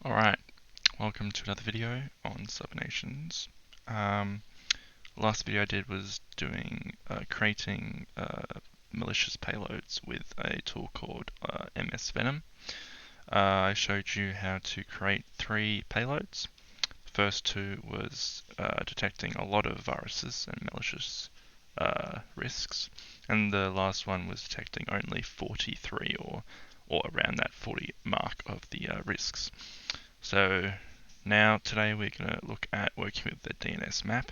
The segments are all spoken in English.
Alright, welcome to another video on subnations. Last video I did was creating malicious payloads with a tool called MS Venom. I showed you how to create 3 payloads. The first 2 was detecting a lot of viruses and malicious risks, and the last one was detecting only 43 or around that 40 mark of the risks. So now today we're going to look at working with the DNSmap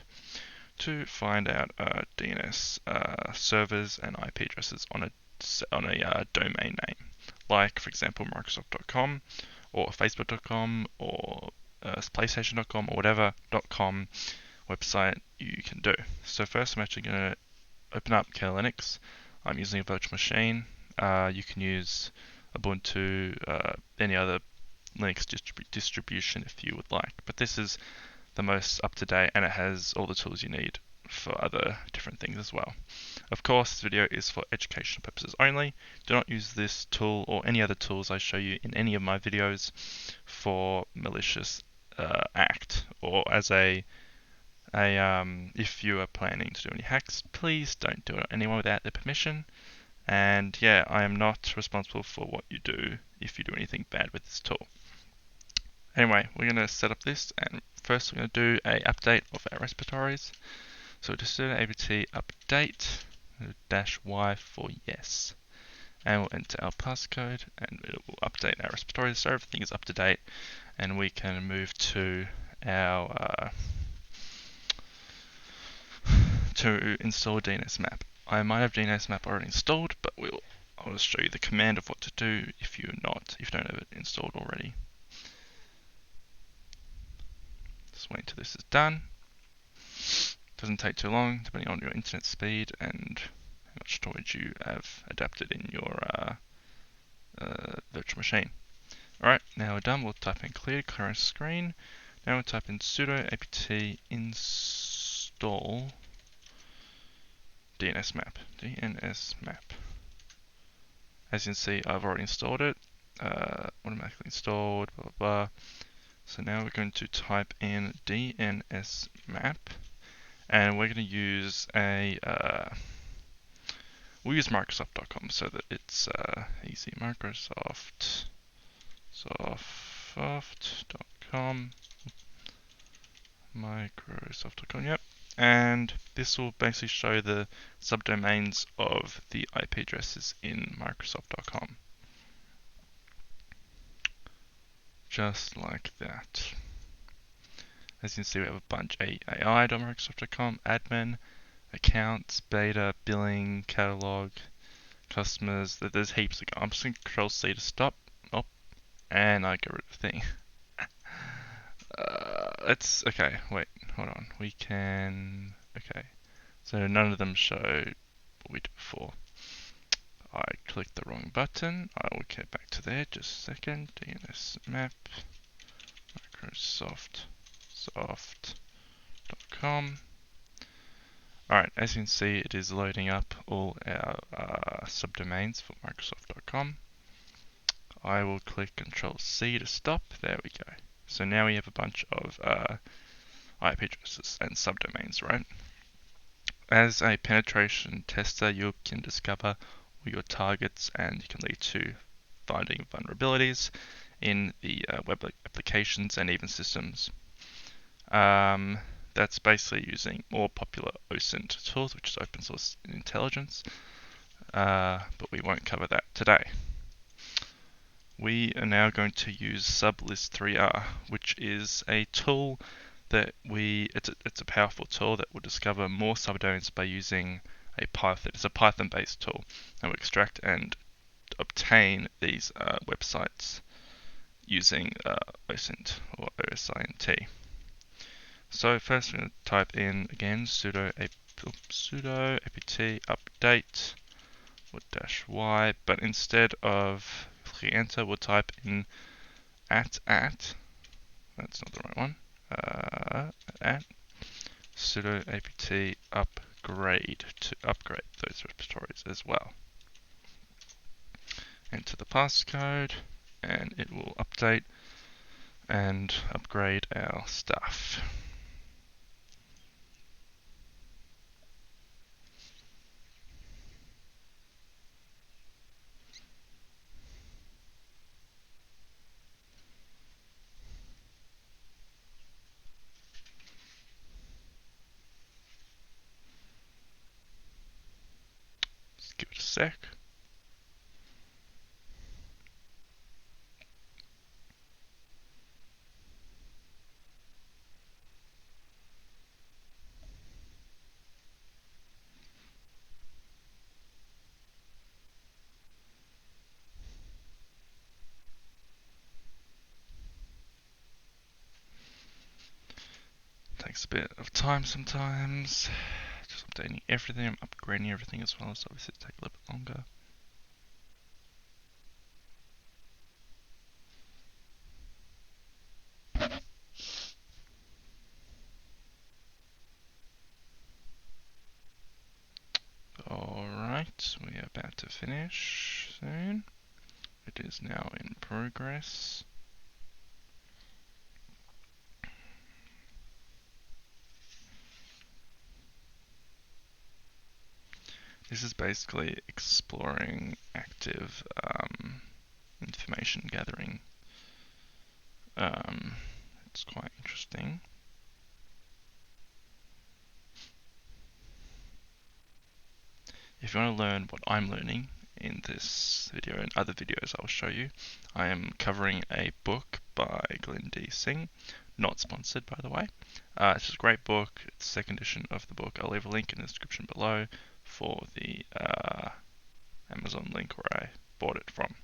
to find out DNS servers and IP addresses on a domain name, like for example Microsoft.com or Facebook.com or PlayStation.com or whatever .com website you can do. So first I'm actually going to open up kernel Linux. I'm using a virtual machine. You can use Ubuntu, any other Linux distribution if you would like, but this is the most up to date and it has all the tools you need for other different things as well. Of course, this video is for educational purposes only. Do not use this tool or any other tools I show you in any of my videos for malicious act, or as if you are planning to do any hacks, please don't do it on anyone without their permission. And yeah, I am not responsible for what you do if you do anything bad with this tool. Anyway, we're going to set up this, and first we're going to do a update of our repositories. So just do an apt update -y for yes, and we'll enter our passcode, and it will update our repositories so everything is up to date, and we can move to our to install DNSmap. I might have DNSmap already installed, but I'll just show you the command of what to do if you don't have it installed already. Just wait until this is done. Doesn't take too long, depending on your internet speed and how much storage you have adapted in your virtual machine. Alright, now we're done. We'll type in clear current screen. Now we'll type in sudo apt install DNSmap. DNSmap. As you can see, I've already installed it. Automatically installed, blah, blah, blah. So now we're going to type in DNSmap, and we're going to use we'll use Microsoft.com so that it's easy. Microsoft.com. Microsoft.com, yep. And this will basically show the subdomains of the IP addresses in Microsoft.com. Just like that. As you can see, we have a bunch: AI.microsoft.com, admin, accounts, beta, billing, catalog, customers. There's heaps of. I'm just going to Control C to stop. Oh, and I get rid of the thing. Okay. Wait, hold on. We can. Okay, so none of them show what we did before. I clicked the wrong button. I will get back to there just a second. DNSmap, Microsoft.com. Alright, as you can see, it is loading up all our subdomains for Microsoft.com. I will click Control C to stop. There we go. So now we have a bunch of IP addresses and subdomains, right? As a penetration tester, you can discover all your targets, and you can lead to finding vulnerabilities in the web applications and even systems. That's basically using more popular OSINT tools, which is open source intelligence, but we won't cover that today. We are now going to use Sublist3r, which is a tool that it's a powerful tool that will discover more subdomains by using a Python. It's a Python-based tool that will extract and obtain these websites using OSINT or OSINT. So first we're going to type in again sudo apt update or -y, but instead of clicking enter, we'll type in at that's not the right one. At sudo apt upgrade to upgrade those repositories as well. Enter the passcode and it will update. and upgrade our stuff. Just give it a sec. Takes a bit of time sometimes. Just updating everything, I'm upgrading everything as well, so obviously it'll take a little bit longer. Alright, we are about to finish soon. It is now in progress. This is basically exploring active information gathering. It's quite interesting. If you want to learn what I'm learning in this video and other videos I'll show you, I am covering a book by Glenn D. Singh, not sponsored by the way. It's just a great book. It's the second edition of the book. I'll leave a link in the description below for the Amazon link where I bought it from.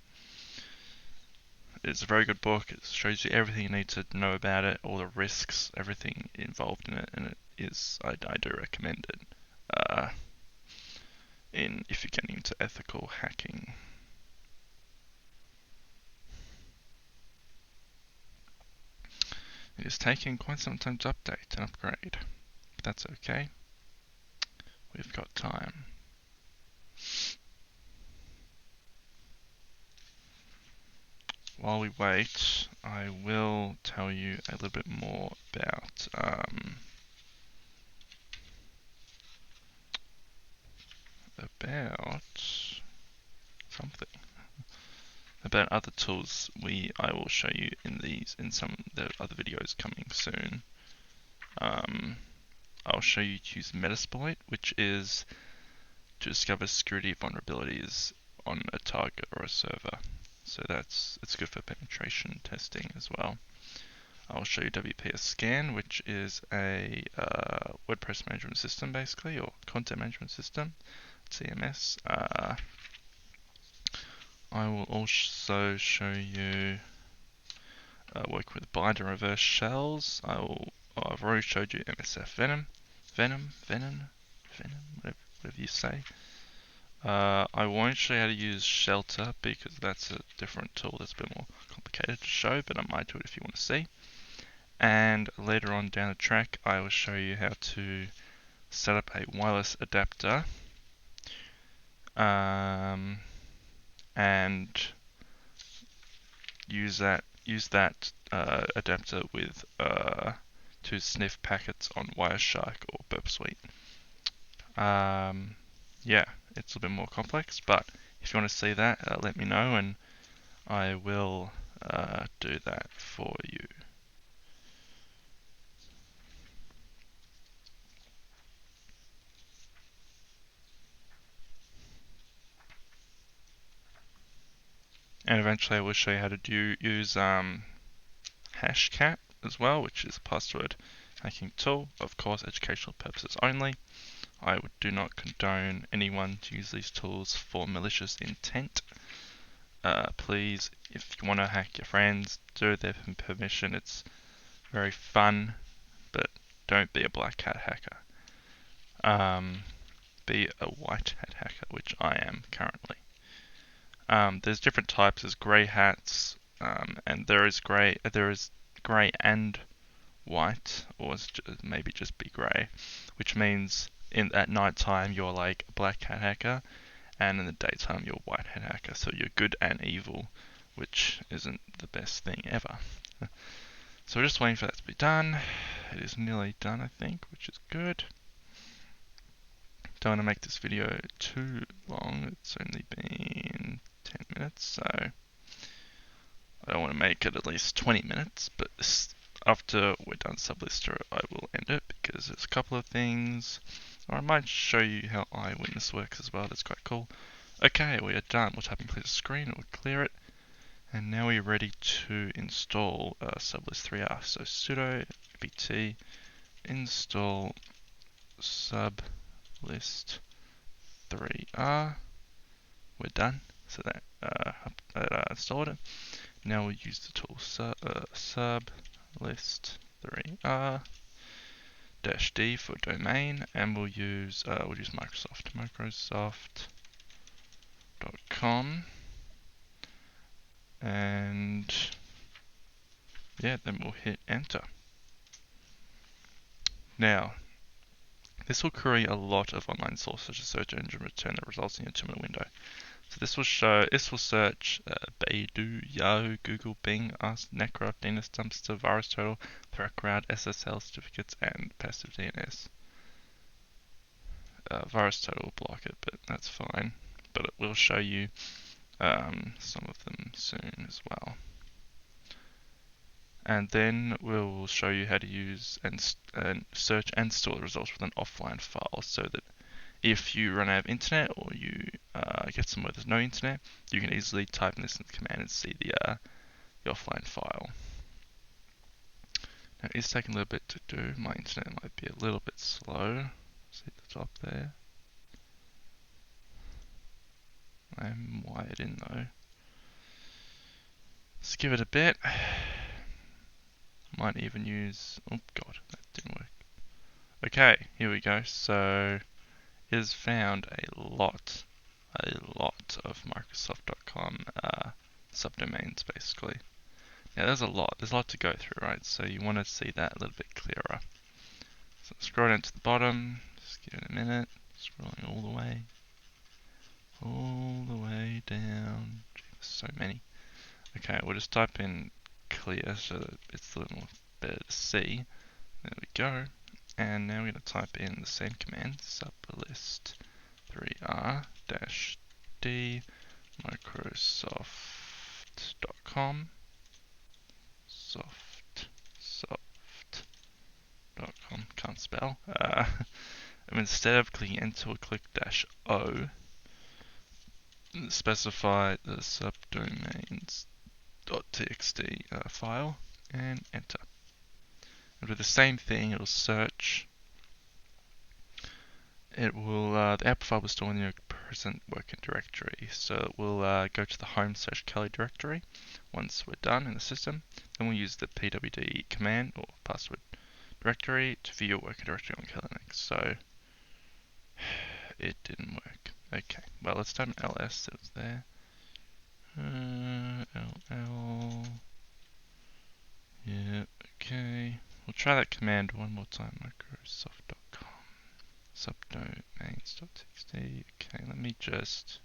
It's a very good book. It shows you everything you need to know about it, all the risks, everything involved in it, and it is, I do recommend it if you're getting into ethical hacking. It is taking quite some time to update and upgrade, but that's okay. We've got time. While we wait, I will tell you a little bit more about something. About other tools I will show you in some of the other videos coming soon. I'll show you to use Metasploit, which is to discover security vulnerabilities on a target or a server. So it's good for penetration testing as well. I'll show you WPS Scan, which is a WordPress management system basically, or content management system, CMS. I will also show you work with bind and reverse shells. I've already showed you MSF Venom, whatever you say. I won't show you how to use Shelter because that's a different tool that's a bit more complicated to show, but I might do it if you want to see. And later on down the track, I will show you how to set up a wireless adapter and use that adapter with to sniff packets on Wireshark or Burp Suite. Yeah, it's a bit more complex, but if you want to see that, let me know and I will do that for you. And eventually I will show you how to use Hashcat as well, which is a password hacking tool, of course educational purposes only. I do not condone anyone to use these tools for malicious intent. Please, if you want to hack your friends, do it with permission. It's very fun, but don't be a black hat hacker. Be a white hat hacker, which I am currently. There's different types. There's grey hats, and there is grey and white, or maybe just be grey, which means at night time you're like a black hat hacker, and in the daytime you're a white hat hacker. So you're good and evil, which isn't the best thing ever. So we're just waiting for that to be done. It is nearly done, I think, which is good. Don't want to make this video too long. It's only been 10 minutes, so I don't want to make it at least 20 minutes, but after we're done Sublist3r, I will end it because there's a couple of things, or I might show you how EyeWitness works as well. That's quite cool. Okay, we are done. We'll tap and clear the screen, it will clear it, and now we're ready to install Sublist3r. So sudo apt install Sublist3r. We're done. So that installed it. Now we'll use the tool Sublist3r -d for domain, and we'll use Microsoft.com, and yeah, then we'll hit enter. Now, this will query a lot of online sources such as search engine, return the results in your terminal window. So this will search Baidu, Yahoo, Google, Bing, Ask, Necra, DNS Dumpster, VirusTotal, ThreatCrowd, SSL certificates, and passive DNS. VirusTotal will block it, but that's fine. But it will show you some of them soon as well. And then we'll show you how to use and search and store the results with an offline file, so that if you run out of internet or you get somewhere there's no internet, you can easily type in this command and see the offline file. Now it's taking a little bit to do. My internet might be a little bit slow. See the top there. I'm wired in though. Let's give it a bit. Might even use, oh god, that didn't work. Okay, here we go. So it has found a lot of Microsoft.com subdomains basically. Now there's a lot to go through, right? So you want to see that a little bit clearer. So scroll down to the bottom, just give it a minute, scrolling all the way down. Gee, there's so many. Okay, we'll just type in clear so that it's a little more better to see. There we go. And now we're going to type in the same command, Sublist3r -d Microsoft.com soft.com, can't spell. And instead of clicking enter, we'll click -o, specify the subdomains.txt file, and enter. And with the same thing, it'll search. It will, the app file will store in your present working directory. So it will go to the home/Kali directory once we're done in the system. Then we'll use the pwd command or password directory to view your working directory on Kali Linux. So it didn't work. Okay, well let's type in ls, it was there. ll. Yeah, okay. We'll try that command one more time, Microsoft.com. Subdomains.txt. Okay, let me just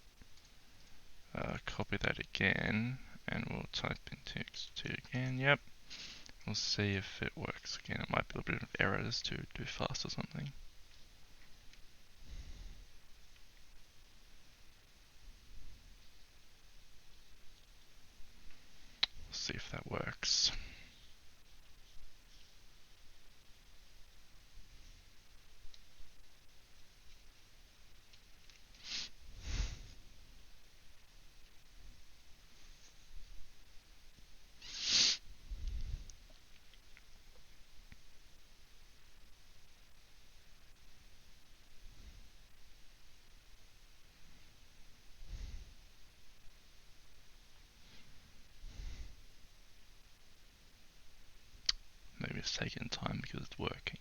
copy that again, and we'll type in txt again. Yep. We'll see if it works again. It might be a little bit of errors to do fast or something. We'll see if that works. Maybe it's taking time because it's working.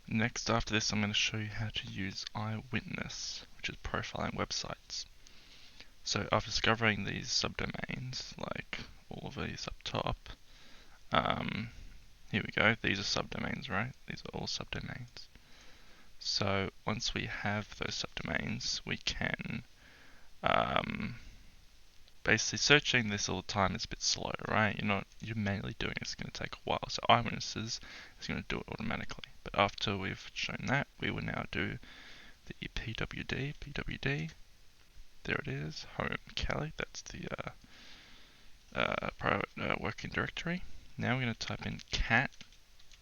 Next, after this, I'm going to show you how to use EyeWitness, which is profiling websites. So after discovering these subdomains, like all of these up top, here we go, these are subdomains, right? These are all subdomains. So once we have those subdomains, we can basically searching this all the time is a bit slow, right? You're manually doing it, it's going to take a while. So EyeWitness is going to do it automatically. But after we've shown that, we will now do the PWD. There it is, home Kelly. That's the private working directory. Now we're going to type in cat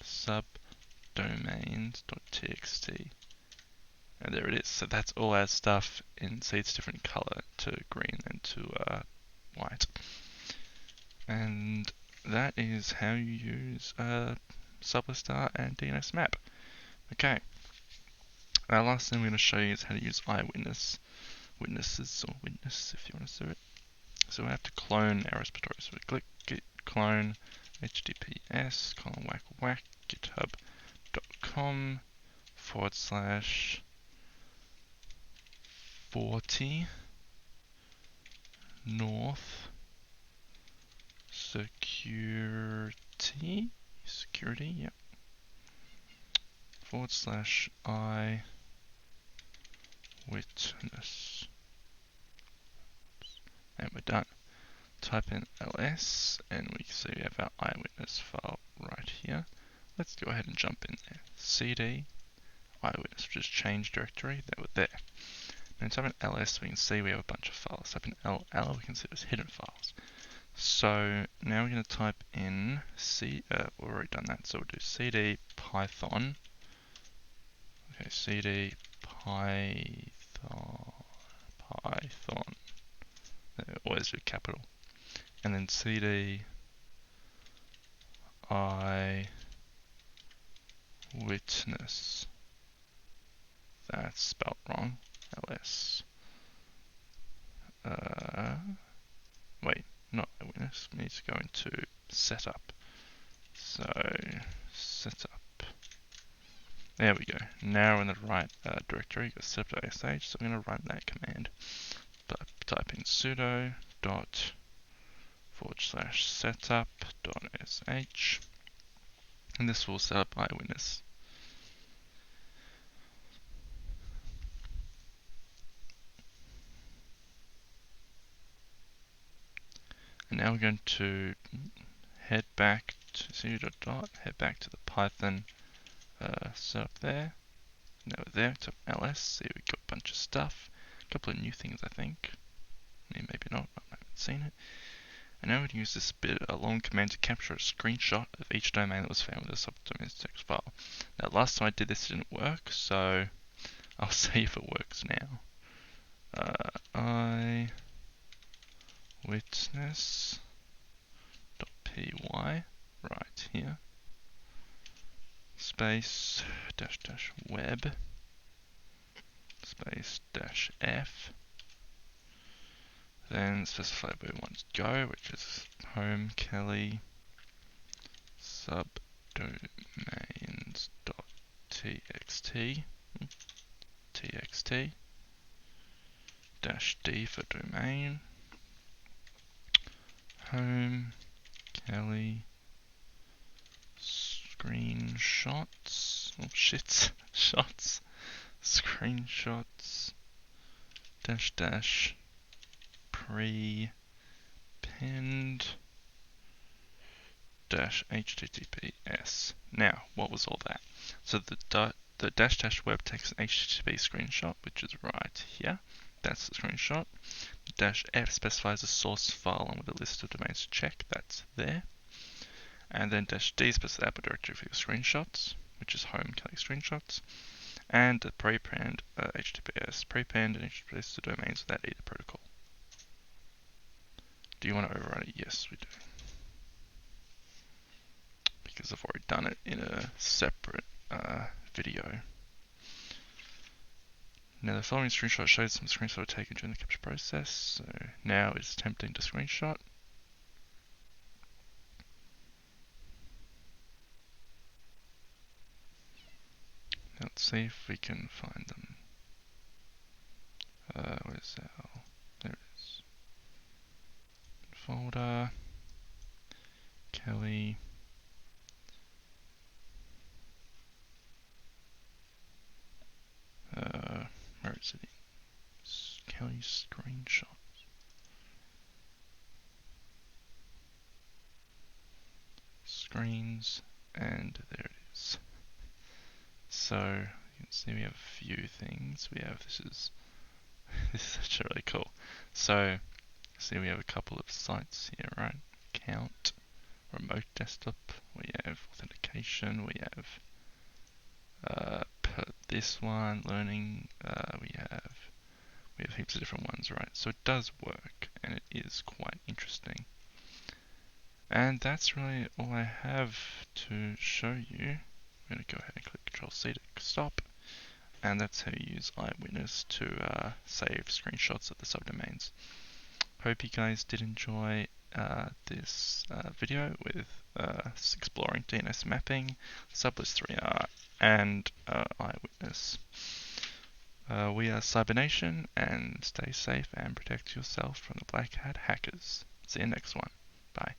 subdomains.txt. And there it is. So that's all our stuff in, see, it's different color to green and to white. And that is how you use Sublist3r and DNSmap. Okay. Our last thing we're going to show you is how to use EyeWitness. Witnesses, or witness if you want to do it. So we have to clone our repository. So we click git clone https github.com/40 north security, yep, /EyeWitness. And we're done. Type in ls and we can see we have our EyeWitness file right here. Let's go ahead and jump in there. cd EyeWitness, which is change directory, that we're there. Now type in ls, we can see we have a bunch of files. Type in ll, we can see there's hidden files. So now we're going to type in we've already done that, so we'll do cd python. Okay, cd python. Always do capital. And then cd EyeWitness. That's spelled wrong. ls. Wait, not EyeWitness. We need to go into setup. So setup. There we go. Now we're in the right directory. Got setup.sh. So I'm going to run that command. But type in sudo dot /setup.sh, and this will set up EyeWitness. And now we're going to head back to sudo.dot, head back to the Python setup there. Now we're there, to ls, see we've got a bunch of stuff, a couple of new things I think, maybe not, I haven't seen it. And now we can use this a long command to capture a screenshot of each domain that was found with a subdomains text file. Now last time I did this it didn't work, so I'll see if it works now. EyeWitness.py right here. Space --web space -f. Then specify where we want to go, which is home Kelly subdomains.txt -d for domain, home Kelly screenshots, shots, screenshots -- prepend -https. Now, what was all that? So the --web takes an HTTP screenshot, which is right here. That's the screenshot. -f specifies a source file along with a list of domains to check. That's there. And then -d specifies the app directory for your screenshots, which is home Kelly screenshots. And the prepend HTTPS. Prepend and HTTPS to domains without either protocol. Do you want to override it? Yes, we do. Because I've already done it in a separate video. Now the following screenshot shows some screenshots were taken during the capture process. So now it's attempting to screenshot. Now let's see if we can find them. Where's our... There it is. Folder. Kelly. Where is it? Kelly screenshots. screens, and there it is. So you can see we have a few things. We have this is actually really cool. So see we have a couple of sites here, right? Count, remote desktop. We have authentication. We have this one, learning. We have heaps of different ones, right? So it does work, and it is quite interesting. And that's really all I have to show you. I'm going to go ahead and click Control C to stop. And that's how you use EyeWitness to save screenshots of the subdomains. Hope you guys did enjoy this video with exploring DNS mapping, Sublist3r, and EyeWitness. We are Cybernation, and stay safe and protect yourself from the black hat hackers. See you next one. Bye.